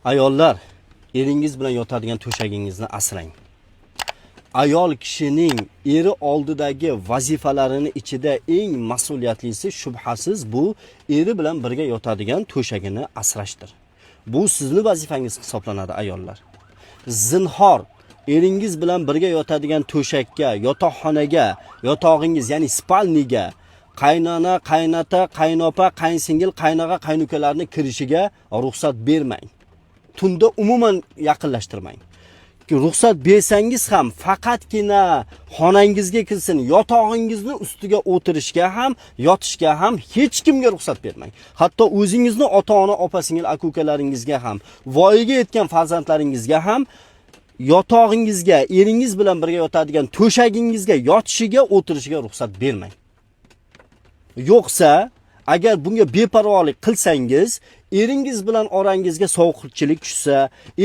Ayollar, eringiz bilan yotadigan to'shagingizni asrang. Ayol kishining eri oldidagi vazifalarini ichida eng mas'uliyatlisi shubhasiz bu eri bilan birga yotadigan to'shagini asrashdir. Bu sizning vazifangiz hisoblanadi ayollar. Zinhor eringiz bilan birga yotadigan to'shakka, yotoqxonaga, yotog'ingiz, ya'ni spalniga qaynona, qaynota, qaynopa, qaynsingil, qaynoqa, qaynukalarni kirishiga ruxsat bermang. Tunda umuman yaqinlashtirmang. Ruxsat bersangiz ham faqatgina xonangizga kirsin, yotog'ingizni ustiga o'tirishga ham, yotishga ham hech kimga ruxsat bermang. Hatto o'zingizni ota-ona, opa-singil, aka-ukalaringizga ham, voyaga yetgan farzandlaringizga ham yotog'ingizga, eringiz bilan birga yotadigan to'shagingizga yotishiga, o'tirishiga ruxsat bermang. Yo'qsa, agar bunga beparvolik qilsangiz, eringiz bilan orangizga sovuqchilik tushsa,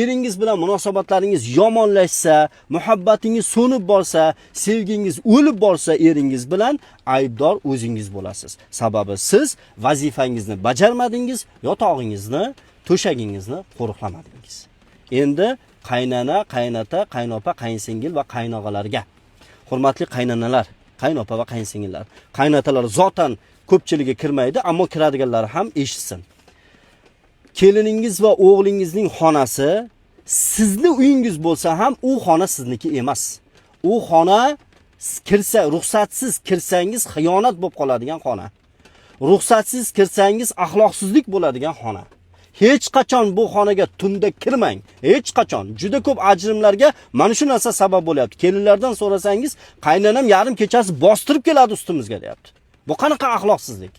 eringiz bilan munosabatlaringiz yomonlashsa, muhabbatingiz so'nib borsa, sevgingiz o'lib borsa, eringiz bilan aybdor o'zingiz bo'lasiz. Sababi siz vazifangizni bajarmadingiz, yotog'ingizni, to'shagingizni qo'riqlamadingiz. Endi qaynona, qaynota, qaynopa, qaynsingil va qaynog'alarga. Hurmatli qaynanalar, qaynopa va qaynsingillar. Qaynotalar zotan ko'pchiligiga kirmaydi, ammo kiradiganlar ham eshitsin. Keliningiz va o'g'lingizning xonasi sizni uyingiz bo'lsa ham u xona sizniki emas. U xona kirsa, ruxsatsiz kirsangiz xiyonat bo'lib qoladigan xona. Ruxsatsiz kirsangiz axloqsizlik bo'ladigan xona. Hech qachon bu xonaga tunda kirmang. Hech qachon. Juda ko'p ajrimlarga mana shu narsa sabab bo'lyapti. Kelinlardan so'rasangiz, qaynonam yarim kechasi bostirib keladi ustimizga deyapti. Bu qanaqa axloqsizlik?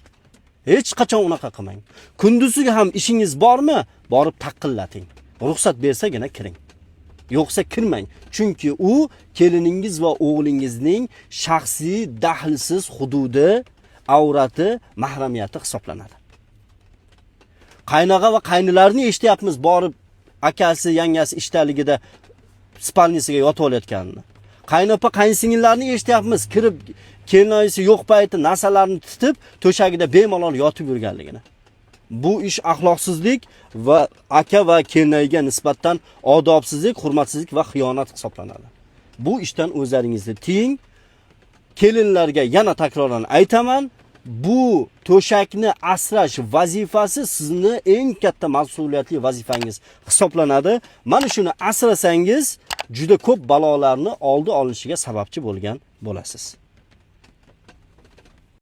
Hech qachon unaqa qilmang. Kunduziga ham ishingiz bormi? Borib taqillating. Ruxsat bersagina kiring. Yo'qsa kirmang. Chunki u keliningiz va o'g'lingizning shaxsiy, dahlsiz hududi, avrati, mahramiyati hisoblanadi. Qaynoqa va qaynilarni eshityapmiz, borib akasi, yangasi ishdaligida spalnisiga yotib olayotganini. Qaynopa, qaynsingillarni eshityapmiz, kirib kelinoyisi yo'q payti nasalarni titib, to'shagida bemalol yotib yurganligini. Bu ish axloqsizlik va aka va kelinoyiga nisbatan odobsizlik, hurmatsizlik va xiyonat hisoblanadi. Bu ishdan o'zlaringizni tiying. Kelinlarga yana takrorlan aytaman, bu to'shakni asrash vazifasi sizni eng katta mas'uliyatli vazifangiz hisoblanadi. Mana shuni asrasangiz juda ko'p balolarni oldi olinishiga sababchi bo'lgan bo'lasiz.